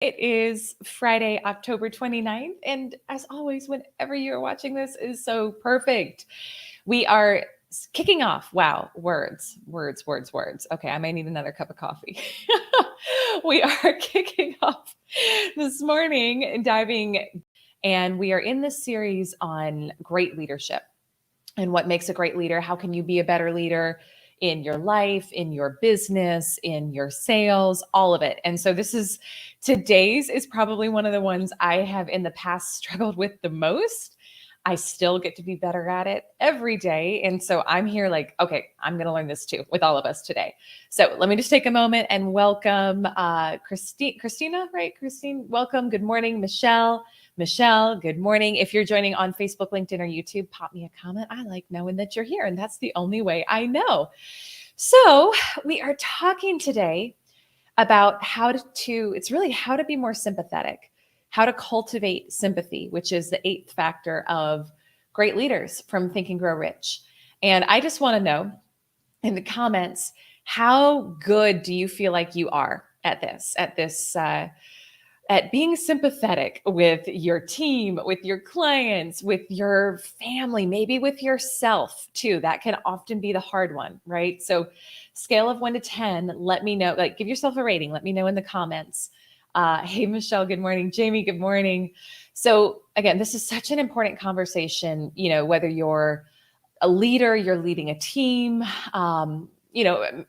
It is Friday, October 29th. And as always, whenever you're watching this is so perfect. We are kicking off. Wow, words. Okay, I may need another cup of coffee. We are kicking off this morning, and we are in this series on great leadership and what makes a great leader. How can you be a better leader in your life, in your business, in your sales, all of it. And so today's is probably one of the ones I have in the past struggled with the most. I still get to be better at it every day. And so I'm here like, okay, I'm going to learn this too with all of us today. So let me just take a moment and welcome Christina, right? Christine, welcome. Good morning, Michelle. Michelle, good morning. If you're joining on Facebook, LinkedIn, or YouTube, pop me a comment. I like knowing that you're here, and that's the only way I know. So we are talking today about it's really how to be more sympathetic, how to cultivate sympathy, which is the 8th factor of great leaders from Think and Grow Rich. And I just want to know in the comments, how good do you feel like you are at being sympathetic with your team, with your clients, with your family, maybe with yourself too? That can often be the hard one, right? So scale of 1 to 10, let me know, give yourself a rating. Let me know in the comments. Hey, Michelle, good morning. Jamie, good morning. So again, this is such an important conversation, whether you're a leader, you're leading a team,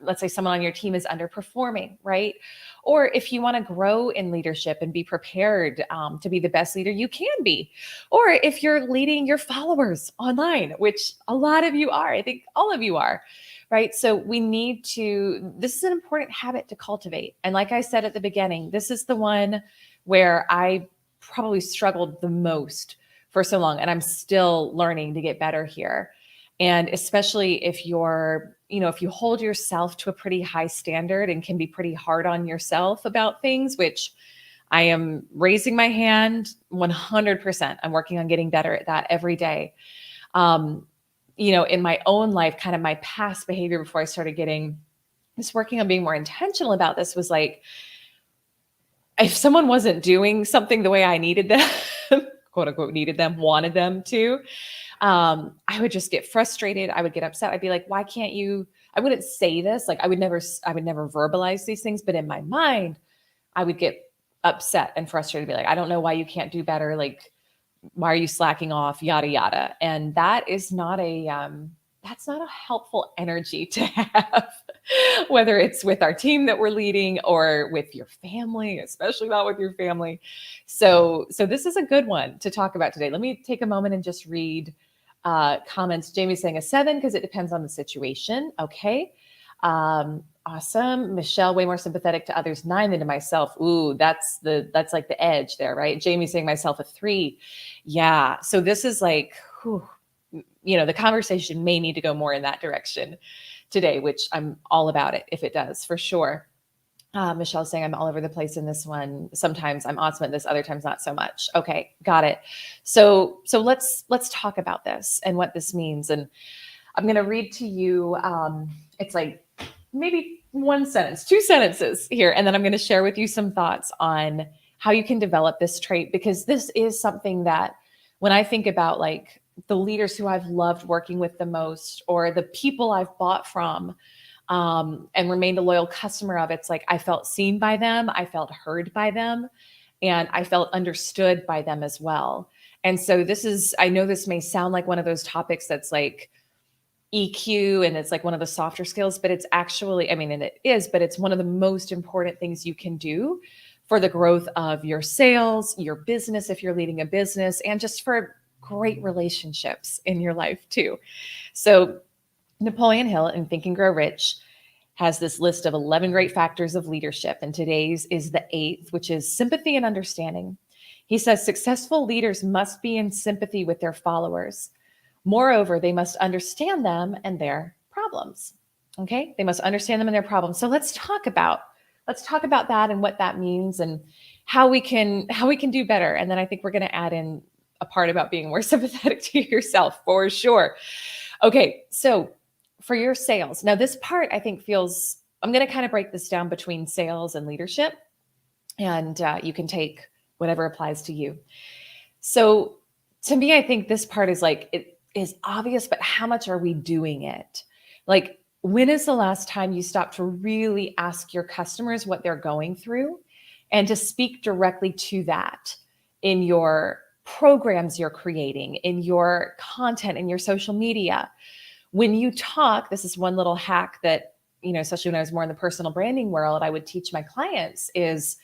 let's say someone on your team is underperforming, right? Or if you want to grow in leadership and be prepared to be the best leader you can be. Or if you're leading your followers online, which a lot of you are, I think all of you are, right? So this is an important habit to cultivate. And like I said at the beginning, this is the one where I probably struggled the most for so long. And I'm still learning to get better here. And especially if if you hold yourself to a pretty high standard and can be pretty hard on yourself about things, which I am raising my hand 100%. I'm working on getting better at that every day. In my own life, kind of my past behavior before I started working on being more intentional about this was like, if someone wasn't doing something the way I needed them, quote unquote, needed them, wanted them to, I would just get frustrated. I would get upset. I'd be like, why can't you? I wouldn't say this. Like I would never verbalize these things, but in my mind, I would get upset and frustrated. Be like, I don't know why you can't do better. Like, why are you slacking off? Yada, yada. And that is that's not a helpful energy to have, whether it's with our team that we're leading or with your family, especially not with your family. So this is a good one to talk about today. Let me take a moment and just read comments. Jamie's saying a 7 because it depends on the situation. Okay. Awesome. Michelle, way more sympathetic to others, 9 than to myself. Ooh, that's like the edge there, right? Jamie's saying myself a 3. Yeah. So this is like, the conversation may need to go more in that direction today, which I'm all about it if it does, for sure. Michelle's saying I'm all over the place in this one. Sometimes I'm awesome at this, other times not so much. Okay, got it. So let's talk about this and what this means. And I'm going to read to you. It's like maybe 1 sentence, 2 sentences here, and then I'm going to share with you some thoughts on how you can develop this trait, because this is something that when I think about like the leaders who I've loved working with the most, or the people I've bought from, and remained a loyal customer of, it's like I felt seen by them, I felt heard by them, and I felt understood by them as well. And so I know this may sound like one of those topics that's like EQ and it's like one of the softer skills, but it's actually, and it is, but it's one of the most important things you can do for the growth of your sales, your business, if you're leading a business, and just for great relationships in your life too. So Napoleon Hill in Think and Grow Rich has this list of 11 great factors of leadership, and today's is the 8th, which is sympathy and understanding. He says successful leaders must be in sympathy with their followers. Moreover, they must understand them and their problems. Okay, they must understand them and their problems. So let's talk about that and what that means and how we can do better. And then I think we're going to add in a part about being more sympathetic to yourself for sure. Okay, so for your sales. Now this part I think I'm going to kind of break this down between sales and leadership. and you can take whatever applies to you. So to me, I think this part is like, it is obvious, but how much are we doing it? Like, when is the last time you stopped to really ask your customers what they're going through and to speak directly to that in your programs you're creating, in your content, in your social media? When you talk, this is one little hack that, especially when I was more in the personal branding world, I would teach my clients is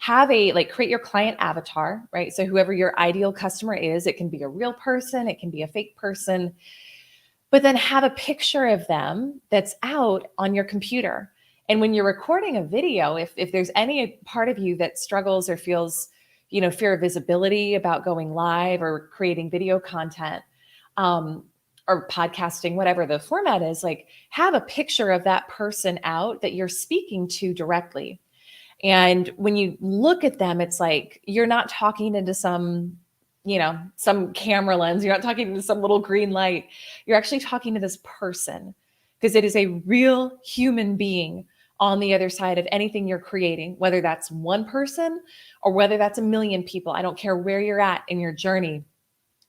create your client avatar, right? So whoever your ideal customer is, it can be a real person, it can be a fake person, but then have a picture of them that's out on your computer. And when you're recording a video, if there's any part of you that struggles or feels, fear of visibility about going live or creating video content, or podcasting, whatever the format is, like, have a picture of that person out that you're speaking to directly. And when you look at them, it's like you're not talking into some camera lens. You're not talking into some little green light. You're actually talking to this person, because it is a real human being on the other side of anything you're creating, whether that's one person or whether that's a million people. I don't care where you're at in your journey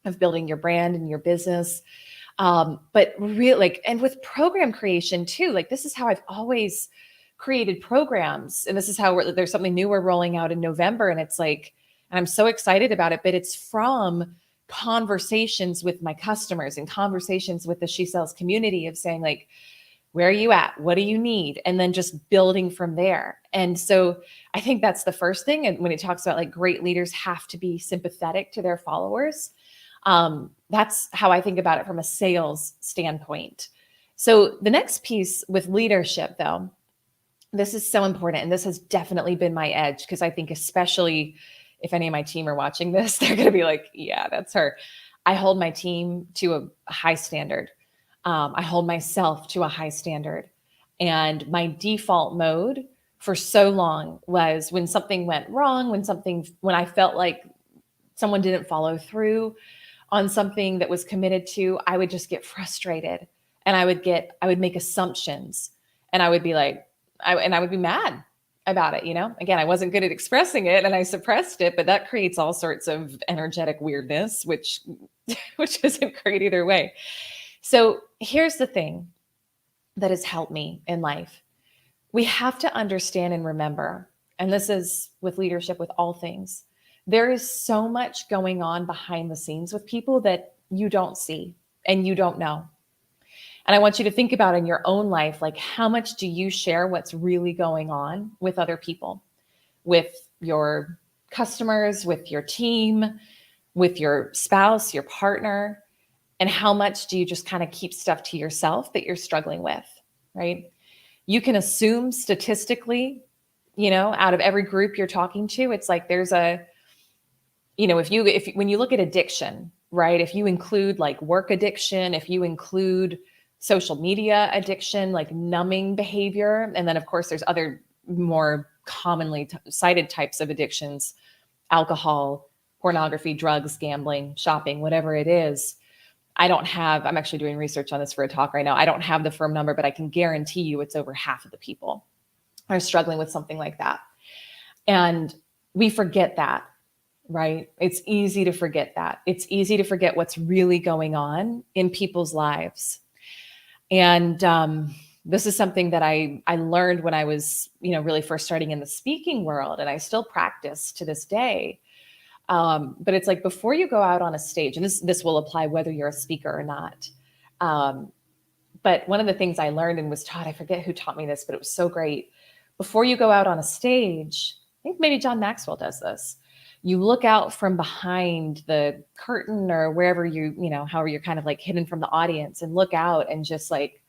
of building your brand and your business. But really, and with program creation too, like, this is how I've always created programs. And this is how there's something new we're rolling out in November. And it's like, and I'm so excited about it, but it's from conversations with my customers and conversations with the She Sells community of saying, like, where are you at? What do you need? And then just building from there. And so I think that's the first thing. And when it talks about, like, great leaders have to be sympathetic to their followers, that's how I think about it from a sales standpoint. So the next piece with leadership, though, this is so important. And this has definitely been my edge, because I think, especially if any of my team are watching this, they're going to be like, yeah, that's her. I hold my team to a high standard. I hold myself to a high standard. And my default mode for so long was, when something went wrong, when I felt like someone didn't follow through on something that was committed to, I would just get frustrated, and I would make assumptions, and I would be like, I would be mad about it. Again, I wasn't good at expressing it, and I suppressed it, but that creates all sorts of energetic weirdness, which isn't great either way. So here's the thing that has helped me in life. We have to understand and remember, and this is with leadership, with all things, there is so much going on behind the scenes with people that you don't see and you don't know. And I want you to think about in your own life, like, how much do you share what's really going on with other people, with your customers, with your team, with your spouse, your partner? And how much do you just kind of keep stuff to yourself that you're struggling with, right? You can assume statistically, out of every group you're talking to, it's like there's a, when you look at addiction, right? If you include, like, work addiction, if you include social media addiction, like numbing behavior, and then of course there's other more commonly cited types of addictions, alcohol, pornography, drugs, gambling, shopping, whatever it is. I'm actually doing research on this for a talk right now. I don't have the firm number, but I can guarantee you it's over half of the people are struggling with something like that. And we forget that, right? It's easy to forget that. It's easy to forget what's really going on in people's lives. And this is something that I learned when I was, really first starting in the speaking world, and I still practice to this day. But it's like, before you go out on a stage, and this will apply whether you're a speaker or not. But one of the things I learned and was taught, I forget who taught me this, but it was so great. Before you go out on a stage, I think maybe John Maxwell does this. You look out from behind the curtain or wherever however you're kind of like hidden from the audience, and look out and just like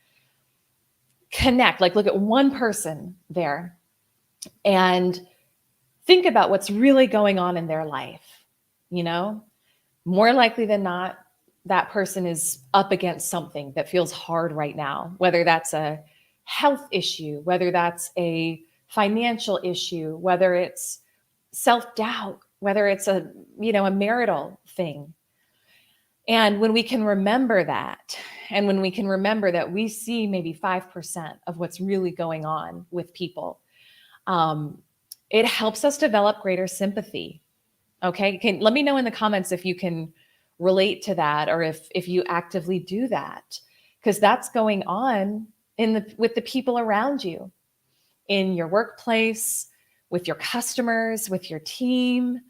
connect, like look at one person there and think about what's really going on in their life. More likely than not, that person is up against something that feels hard right now, whether that's a health issue, whether that's a financial issue, whether it's self-doubt, whether it's a marital thing. And when we can remember that, and when we can remember that we see maybe 5% of what's really going on with people, It helps us develop greater sympathy. Okay. Let me know in the comments if you can relate to that, or if you actively do that, because that's going on with the people around you, in your workplace, with your customers, with your team.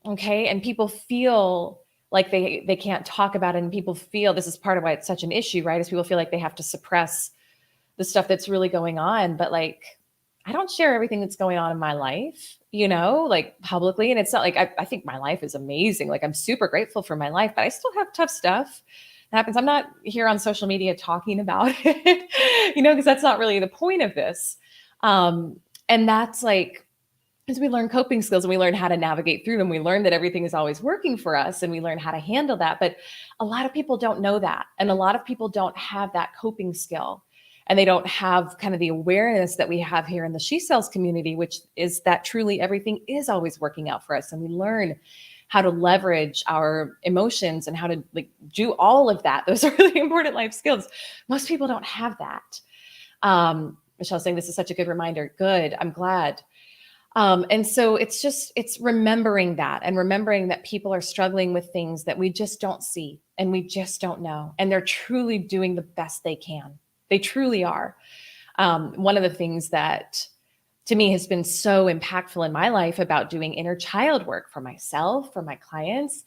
Okay. And people feel like they can't talk about it. And people feel, this is part of why it's such an issue, right? Is people feel like they have to suppress the stuff that's really going on. But like, I don't share everything that's going on in my life, like publicly. And it's not like, I think my life is amazing. Like, I'm super grateful for my life, but I still have tough stuff that happens. I'm not here on social media talking about it, because that's not really the point of this. And that's like, as we learn coping skills and we learn how to navigate through them, we learn that everything is always working for us and we learn how to handle that. But a lot of people don't know that. And a lot of people don't have that coping skill. And they don't have kind of the awareness that we have here in the She Sells community, which is that truly everything is always working out for us. And we learn how to leverage our emotions and how to like do all of that. Those are really important life skills. Most people don't have that. Michelle's saying this is such a good reminder. Good. I'm glad. And so it's remembering that, and remembering that people are struggling with things that we just don't see and we just don't know. And they're truly doing the best they can. They truly are. One of the things that to me has been so impactful in my life about doing inner child work for myself, for my clients,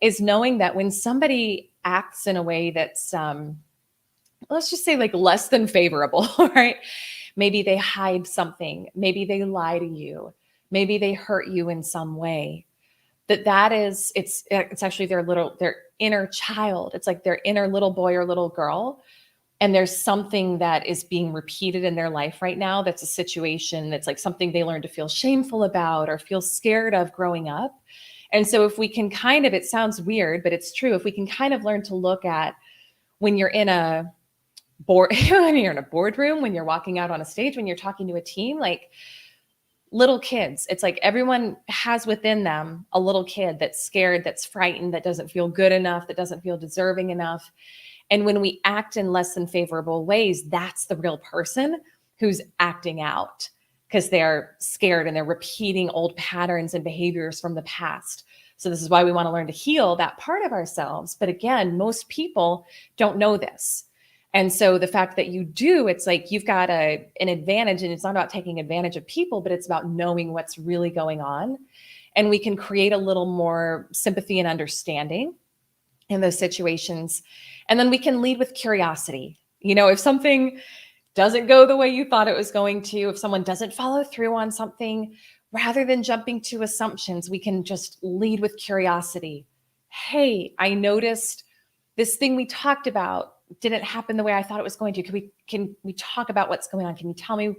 is knowing that when somebody acts in a way that's, let's just say like less than favorable, right? Maybe they hide something. Maybe they lie to you. Maybe they hurt you in some way. It's actually their inner child. It's like their inner little boy or little girl. And there's something that is being repeated in their life right now. That's a situation that's like something they learned to feel shameful about or feel scared of growing up. And so if we can kind of, it sounds weird, but it's true. If we can kind of learn to look at when you're in a when you're in a boardroom, when you're walking out on a stage, when you're talking to a team, like little kids, it's like everyone has within them a little kid that's scared, that's frightened, that doesn't feel good enough, that doesn't feel deserving enough. And when we act in less than favorable ways, that's the real person who's acting out because they're scared and they're repeating old patterns and behaviors from the past. So this is why we want to learn to heal that part of ourselves. But again, most people don't know this. And so the fact that you do, it's like you've got an advantage, and it's not about taking advantage of people, but it's about knowing what's really going on. And we can create a little more sympathy and understanding in those situations. And then we can lead with curiosity. If something doesn't go the way you thought it was going to, if someone doesn't follow through on something, rather than jumping to assumptions, we can just lead with curiosity. Hey, I noticed this thing we talked about didn't happen the way I thought it was going to. Can we talk about what's going on? Can you tell me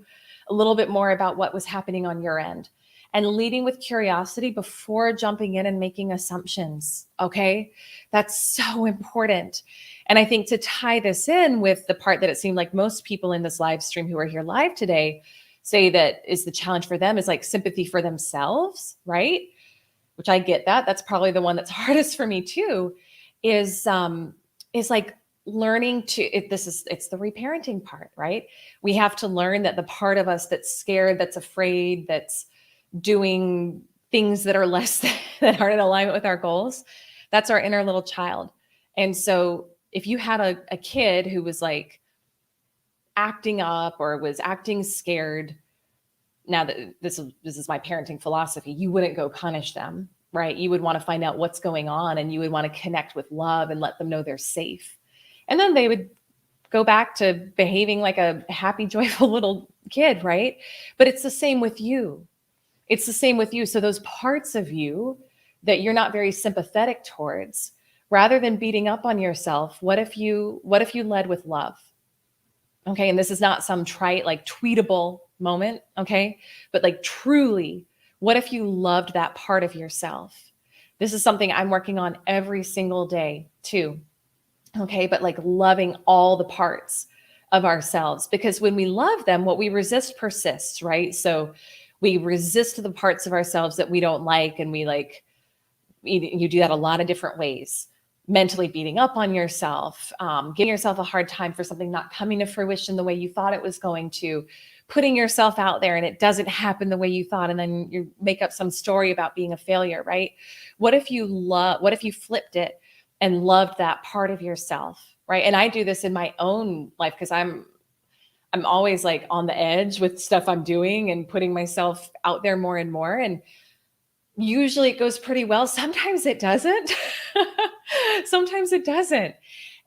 a little bit more about what was happening on your end? And leading with curiosity before jumping in and making assumptions. Okay. That's so important. And I think to tie this in with the part that it seemed like most people in this live stream who are here live today say that is the challenge for them is like sympathy for themselves, right? Which I get that. That's probably the one that's hardest for me too, is like learning to, it's the reparenting part, right? We have to learn that the part of us that's scared, that's afraid, that's doing things that are that aren't in alignment with our goals, that's our inner little child. And so if you had a kid who was like acting up or was acting scared, now that this is my parenting philosophy, you wouldn't go punish them, right? You would want to find out what's going on, and you would want to connect with love and let them know they're safe. And then they would go back to behaving like a happy, joyful little kid, right? But it's the same with you. It's the same with you. So those parts of you that you're not very sympathetic towards, rather than beating up on yourself, what if you led with love? Okay. And this is not some trite, like tweetable moment. Okay. But like truly, what if you loved that part of yourself? This is something I'm working on every single day too. Okay. But like loving all the parts of ourselves, because when we love them, what we resist persists, right? So we resist the parts of ourselves that we don't like. And you do that a lot of different ways. Mentally beating up on yourself, giving yourself a hard time for something not coming to fruition the way you thought it was going to, putting yourself out there and it doesn't happen the way you thought, and then you make up some story about being a failure, right? What if you flipped it and loved that part of yourself, right? And I do this in my own life because I'm always like on the edge with stuff I'm doing and putting myself out there more and more. And usually it goes pretty well. Sometimes it doesn't. Sometimes it doesn't.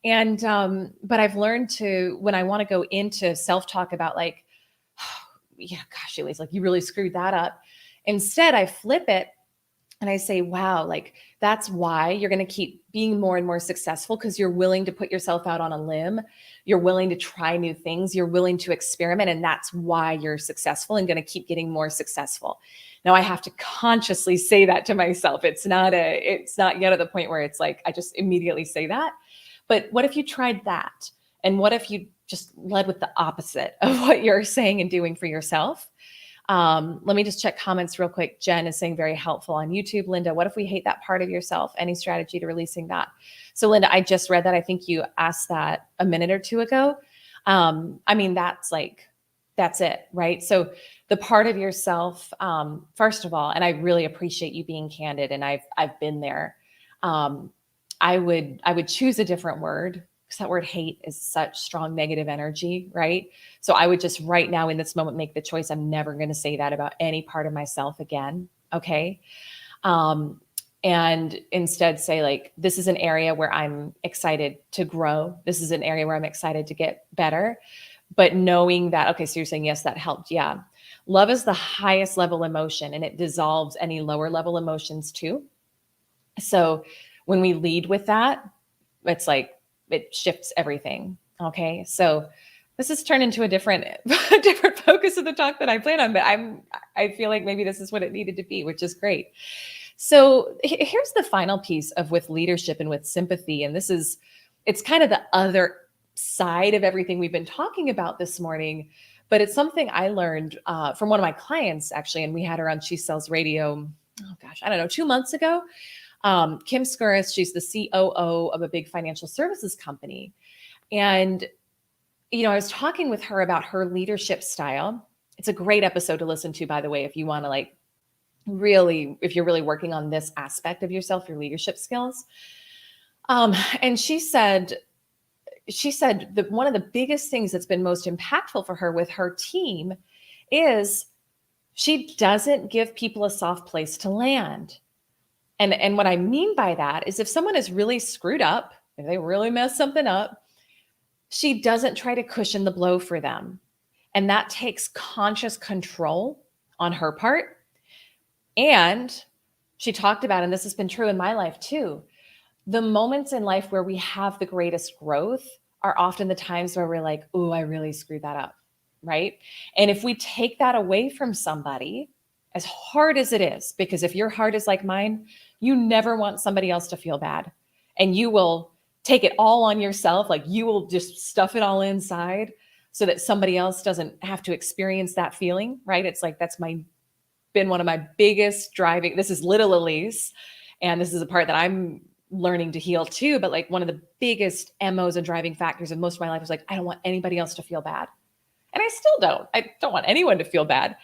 And, but I've learned to, when I want to go into self-talk about like, yeah, gosh, Elise, like you really screwed that up. Instead, I flip it and I say, wow, like that's why you're going to keep being more and more successful, because you're willing to put yourself out on a limb. You're willing to try new things. You're willing to experiment. And that's why you're successful and going to keep getting more successful. Now I have to consciously say that to myself. It's not yet at the point where it's like, I just immediately say that. But what if you tried that? And what if you just led with the opposite of what you're saying and doing for yourself? Let me just check comments real quick. Jen is saying very helpful on YouTube. Linda, what if we hate that part of yourself? Any strategy to releasing that? So Linda, I just read that. I think you asked that a minute or two ago. I mean, that's it, right? So the part of yourself, first of all, and I really appreciate you being candid, and I've been there. I would choose a different word, because that word hate is such strong negative energy, right? So I would just right now in this moment make the choice. I'm never going to say that about any part of myself again. Okay. And instead say like, this is an area where I'm excited to grow. This is an area where I'm excited to get better. But knowing that, okay, so you're saying, yes, that helped. Yeah. Love is the highest level emotion, and it dissolves any lower level emotions too. So when we lead with that, it's like, it shifts everything. Okay. So this has turned into a different focus of the talk that I plan on, but I feel like maybe this is what it needed to be, which is great. So here's the final piece of with leadership and with sympathy. And it's kind of the other side of everything we've been talking about this morning, but it's something I learned from one of my clients actually. And we had her on She Sells Radio. Oh gosh, I don't know, 2 months ago. Kim Skuris, she's the COO of a big financial services company. And, I was talking with her about her leadership style. It's a great episode to listen to, by the way, if you want to if you're really working on this aspect of yourself, your leadership skills. And she said that one of the biggest things that's been most impactful for her with her team is she doesn't give people a soft place to land. And what I mean by that is if someone is really screwed up, if they really mess something up, she doesn't try to cushion the blow for them. And that takes conscious control on her part. And she talked about, and this has been true in my life too, the moments in life where we have the greatest growth are often the times where we're like, oh, I really screwed that up, right? And if we take that away from somebody, as hard as it is, because if your heart is like mine, you never want somebody else to feel bad, and you will take it all on yourself. Like you will just stuff it all inside so that somebody else doesn't have to experience that feeling, right? It's like, been one of my biggest driving, this is little Elise, and this is a part that I'm learning to heal too. But like one of the biggest MOs and driving factors in most of my life is like, I don't want anybody else to feel bad. And I still don't. I don't want anyone to feel bad.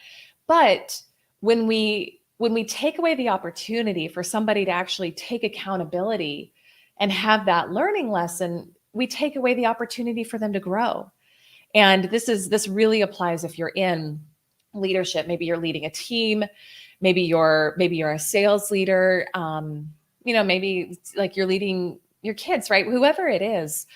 But when we take away the opportunity for somebody to actually take accountability and have that learning lesson, we take away the opportunity for them to grow. And this really applies if you're in leadership. Maybe you're leading a team, maybe you're a sales leader, maybe like you're leading your kids, right? Whoever it is.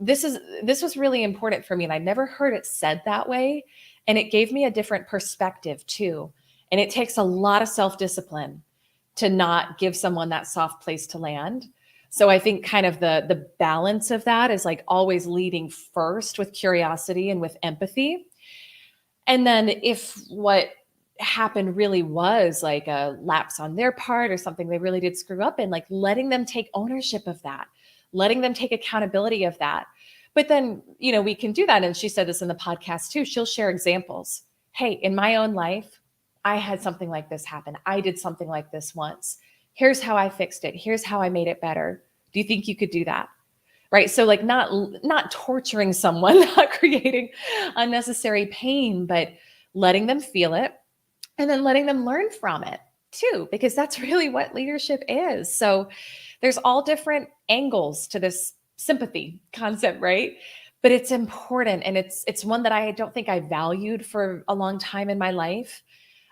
This was really important for me, and I never heard it said that way. And it gave me a different perspective too. And it takes a lot of self-discipline to not give someone that soft place to land. So I think kind of the balance of that is like always leading first with curiosity and with empathy. And then if what happened really was like a lapse on their part or something they really did screw up in, like letting them take ownership of that, letting them take accountability of that. But then, we can do that. And she said this in the podcast too. She'll share examples. Hey, in my own life, I had something like this happen. I did something like this once. Here's how I fixed it. Here's how I made it better. Do you think you could do that? right? So like not torturing someone, not creating unnecessary pain, but letting them feel it and then letting them learn from it too, because that's really what leadership is. So there's all different angles to this sympathy concept, right? But it's important, and it's one that I don't think I valued for a long time in my life,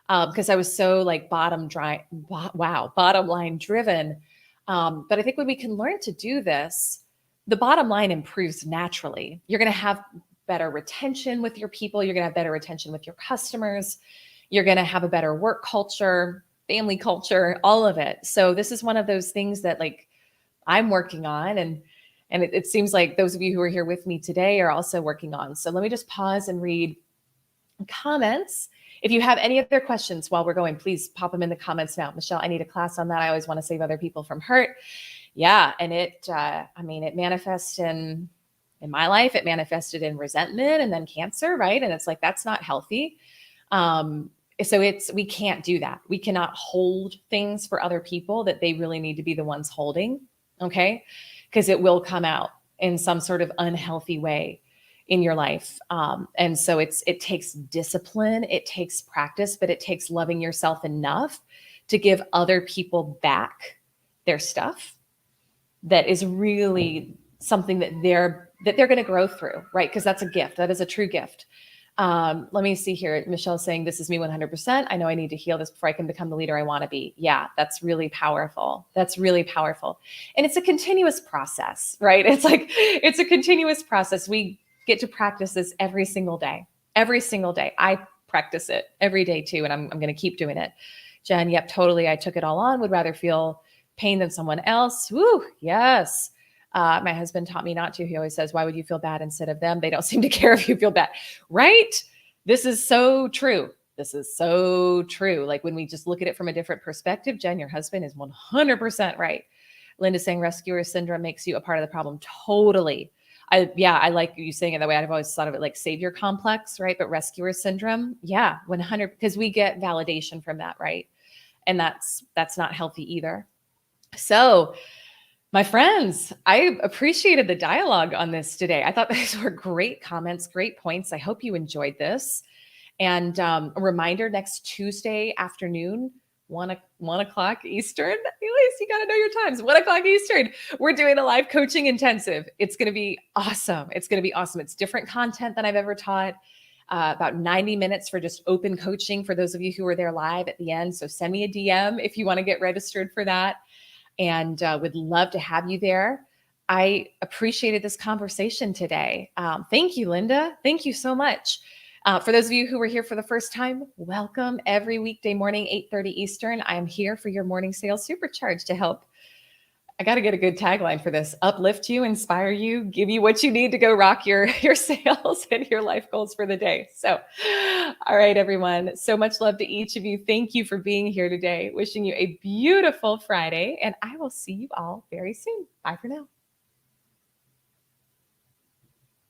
because I was so like bottom line driven. But I think when we can learn to do this, the bottom line improves naturally. You're going to have better retention with your people. You're going to have better retention with your customers. You're going to have a better work culture, family culture, all of it. So this is one of those things that like I'm working on, and it seems like those of you who are here with me today are also working on. So let me just pause and read comments. If you have any other questions while we're going, please pop them in the comments now. Michelle, I need a class on that. I always want to save other people from hurt. Yeah. And it manifests in my life, it manifested in resentment and then cancer, right? And it's like, that's not healthy. So we can't do that. We cannot hold things for other people that they really need to be the ones holding. Okay. Because it will come out in some sort of unhealthy way in your life. And so it takes discipline, it takes practice, but it takes loving yourself enough to give other people back their stuff that is really something that they're going to grow through, right? Because that's a gift. That is a true gift. Let me see here. Michelle's saying, this is me 100%. I know I need to heal this before I can become the leader I want to be. Yeah, that's really powerful. That's really powerful. And it's a continuous process, right? It's a continuous process. We get to practice this every single day. Every single day. I practice it every day too, and I'm going to keep doing it. Jen, yep, totally. I took it all on. Would rather feel pain than someone else. Woo, yes. My husband taught me not to. He always says, why would you feel bad instead of them? They don't seem to care if you feel bad, right? This is so true. This is so true. Like when we just look at it from a different perspective, Jen, your husband is 100% right. Linda's saying rescuer syndrome makes you a part of the problem. Totally. I like you saying it that way. I've always thought of it like savior complex, right? But rescuer syndrome, yeah, 100, because we get validation from that, right? And that's not healthy either. So, my friends, I appreciated the dialogue on this today. I thought these were great comments, great points. I hope you enjoyed this. And a reminder, next Tuesday afternoon, 1 o'clock Eastern. Elise, you got to know your times. 1 o'clock Eastern. We're doing a live coaching intensive. It's going to be awesome. It's going to be awesome. It's different content than I've ever taught. About 90 minutes for just open coaching for those of you who are there live at the end. So send me a DM if you want to get registered for that. And would love to have you there. I appreciated this conversation today. Thank you, Linda. Thank you so much. For those of you who were here for the first time, welcome. Every weekday morning, 8:30 Eastern, I am here for your Morning Sales Supercharge to help. I got to get a good tagline for this. Uplift you, inspire you, give you what you need to go rock your sales and your life goals for the day. So, all right, everyone. So much love to each of you. Thank you for being here today. Wishing you a beautiful Friday, and I will see you all very soon. Bye for now.